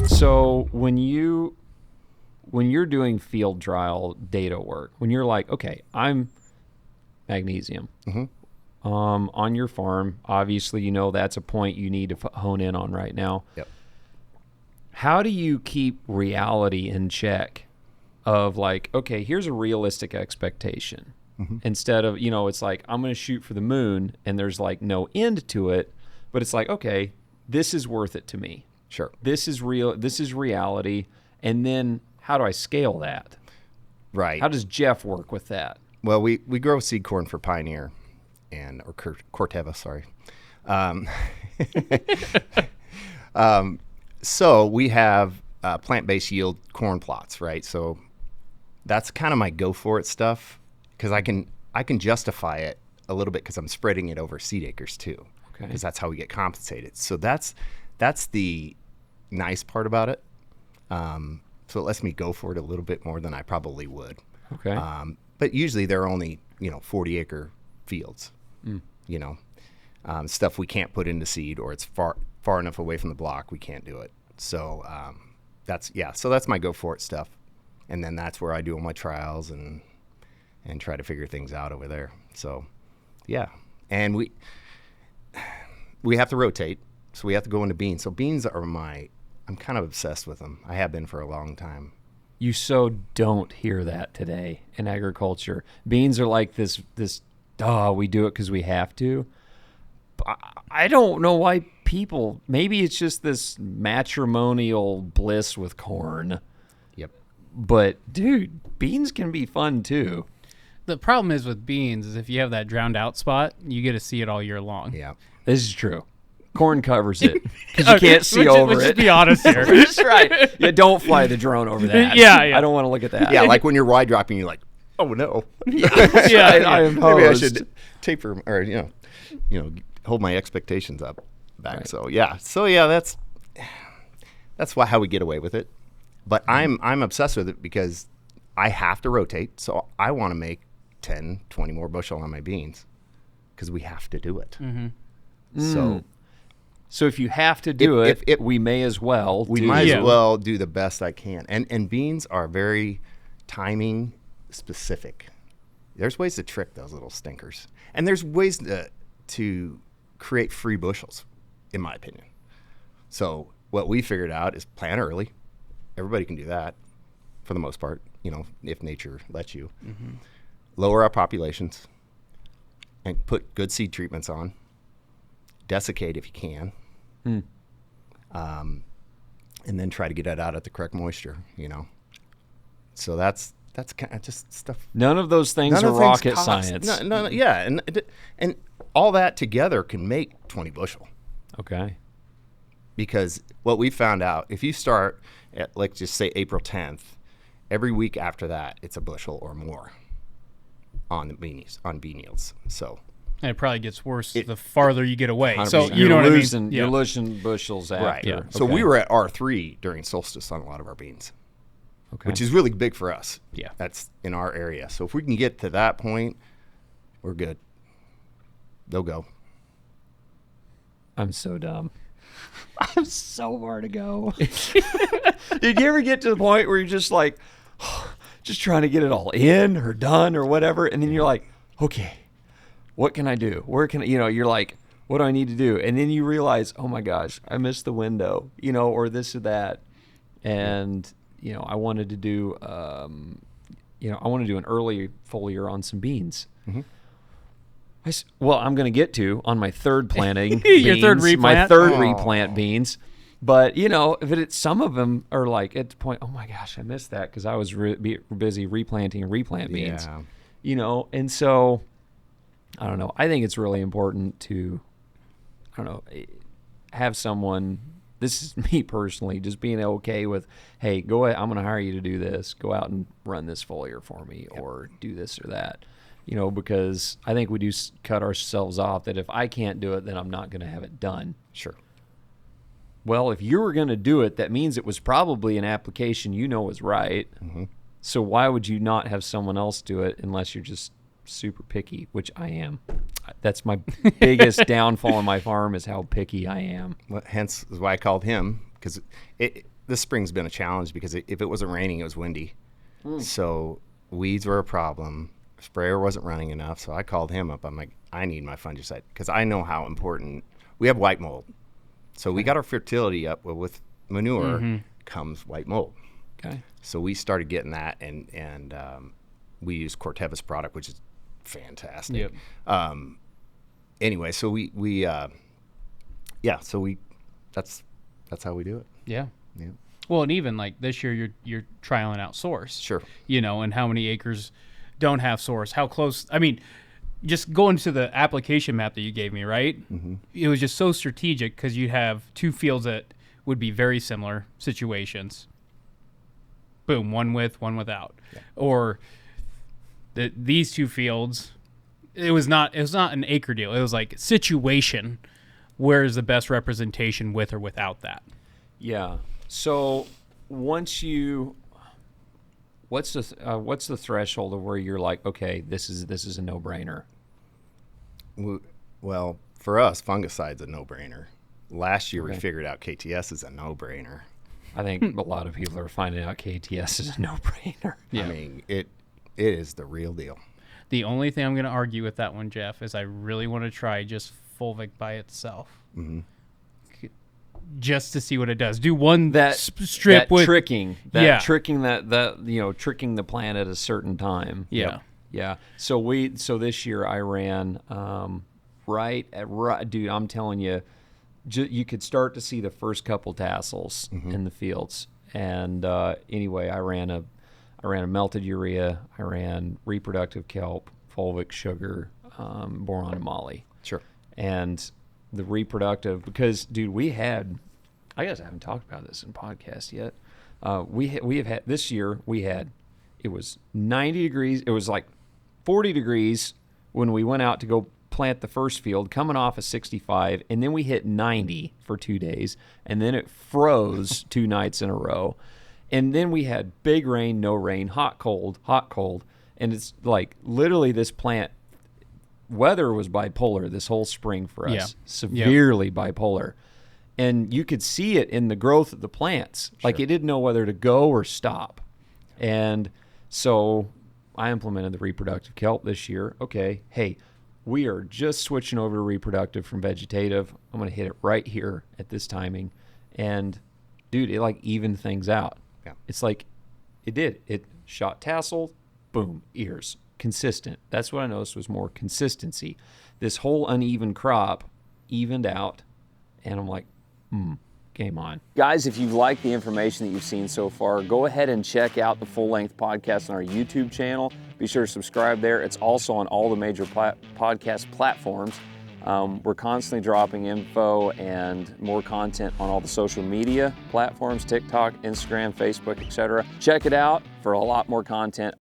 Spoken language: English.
So when you're doing field trial data work, when you're like, okay, I'm magnesium. On your farm, obviously, you know that's a point you need to hone in on right now. Yep. How do you keep reality in check of like, okay, here's a realistic expectation instead of, it's like, I'm going to shoot for the moon and there's like no end to it, but it's like, okay, this is worth it to me. Sure. This is real. This is reality. And then how do I scale that? Right. How does Jeff work with that? Well, we grow seed corn for Pioneer or Corteva, sorry. So we have plant-based yield corn plots, right? So that's kind of my go for it stuff because I can justify it a little bit because I'm spreading it over seed acres too. Okay. Because that's how we get compensated. So that's the nice part about it. So it lets me go for it a little bit more than I probably would. Okay. But usually they're only 40-acre fields. Stuff we can't put into seed or it's far enough away from the block we can't do it. So that's my go for it stuff, and then that's where I do all my trials and try to figure things out over there. So yeah, and we have to rotate, so we have to go into beans. So beans are I'm kind of obsessed with them. I have been for a long time. You so don't hear that today in agriculture. Beans are like this we do it because we have to. I don't know why people, maybe it's just this matrimonial bliss with corn. Yep. But dude, beans can be fun too. The problem is with beans is if you have that drowned out spot, you get to see it all year long. Yeah. This is true. Corn covers it because you can't see over it. Let's just be honest here. That's right. Yeah, don't fly the drone over that. Yeah. I don't want to look at that. Yeah, like when you're wide dropping, you're like, oh no. Yeah, I am Maybe I should taper or hold my expectations back. Right. So that's how we get away with it. But I'm obsessed with it because I have to rotate. So I want to make 10, 20 more bushel on my beans because we have to do it. So if you have to do it, we may as well. We might as well do the best I can. And beans are very timing specific. There's ways to trick those little stinkers. And there's ways to create free bushels, in my opinion. So what we figured out is plant early. Everybody can do that for the most part, if nature lets you. Lower our populations and put good seed treatments on. Desiccate if you can. And then try to get it out at the correct moisture, So that's kind of just stuff. None of those things are rocket science. No, yeah, and all that together can make 20 bushel. Okay. Because what we found out, if you start at, let's just say April 10th, every week after that, it's a bushel or more on bean yields. So. And it probably gets worse the farther you get away. 100%. So you know what I mean? You're losing bushels after. Right. Yeah. So we were at R3 during solstice on a lot of our beans. Okay. Which is really big for us. Yeah. That's in our area. So if we can get to that point, we're good. They'll go. I'm so dumb. I have so far to go. Did you ever get to the point where you're just like, just trying to get it all in or done or whatever, and then you're like, okay, what can I do? Where can you're like, what do I need to do? And then you realize, oh my gosh, I missed the window, or this or that, and I wanted to do, I want to do an early foliar on some beans. I'm going to get to on my third planting Your beans, third replant? my third replant beans. But, some of them are like at the point, oh my gosh, I missed that because I was busy replanting and replant beans. Yeah. And so, I don't know. I think it's really important to, have someone, this is me personally, just being okay with, hey, go ahead, I'm going to hire you to do this. Go out and run this foliar for me or do this or that. Because I think we do cut ourselves off that if I can't do it, then I'm not going to have it done. Sure. Well, if you were going to do it, that means it was probably an application was right. So why would you not have someone else do it unless you're just super picky, which I am. That's my biggest downfall on my farm is how picky I am. Well, hence is why I called him, because this spring's been a challenge because if it wasn't raining, it was windy. So weeds were a problem. Sprayer wasn't running enough. So I called him up. I'm like, I need my fungicide because I know how important. We have white mold. So we got our fertility up. Well, with manure comes white mold. Okay. So we started getting that, and we use Corteva's product, which is fantastic. Yep. Anyway, so that's how we do it. Yeah. Yeah. Well, and even like this year, you're trialing out source. Sure. You know, and how many acres don't have source? How close? I mean, just going to the application map that you gave me, right? Mm-hmm. It was just so strategic because you have 2 fields that would be very similar situations. Boom, one with, one without, or these 2 fields. It was not an acre deal. It was like situation. Where is the best representation with or without that? Yeah. So once what's the threshold of where you're like, okay, this is a no-brainer? Well, for us, fungicide's a no-brainer. Last year we figured out KTS is a no-brainer. I think a lot of people are finding out KTS is a no-brainer. Yeah. I mean, it is the real deal. The only thing I'm going to argue with that one, Jeff, is I really want to try just Fulvic by itself. Mm-hmm. Just to see what it does. Do one that strip with tricking the plant at a certain time. Yeah. Yeah. So this year I ran dude, I'm telling you, you could start to see the first couple tassels in the fields. And anyway, I ran a melted urea, I ran reproductive kelp, fulvic, sugar, boron, and moly. Sure. And the reproductive, because dude, I guess I haven't talked about this in podcast yet. We have had this year. It was 90 degrees. It was like 40 degrees when we went out to go plant the first field, coming off of 65, and then we hit 90 for 2 days, and then it froze 2 nights in a row, and then we had big rain, no rain, hot, cold, and it's like literally this plant. Weather was bipolar this whole spring for us, severely bipolar. And you could see it in the growth of the plants. Sure. Like it didn't know whether to go or stop. And so I implemented the reproductive kelp this year. Okay, hey, we are just switching over to reproductive from vegetative. I'm going to hit it right here at this timing. And dude, it like evened things out. Yeah. It's like it did. It shot tassel, boom, ears. Consistent. That's what I noticed was more consistency. This whole uneven crop evened out, and I'm like, game on. Guys, if you've liked the information that you've seen so far, go ahead and check out the full-length podcast on our YouTube channel. Be sure to subscribe there. It's also on all the major podcast platforms. We're constantly dropping info and more content on all the social media platforms, TikTok, Instagram, Facebook, etc. Check it out for a lot more content.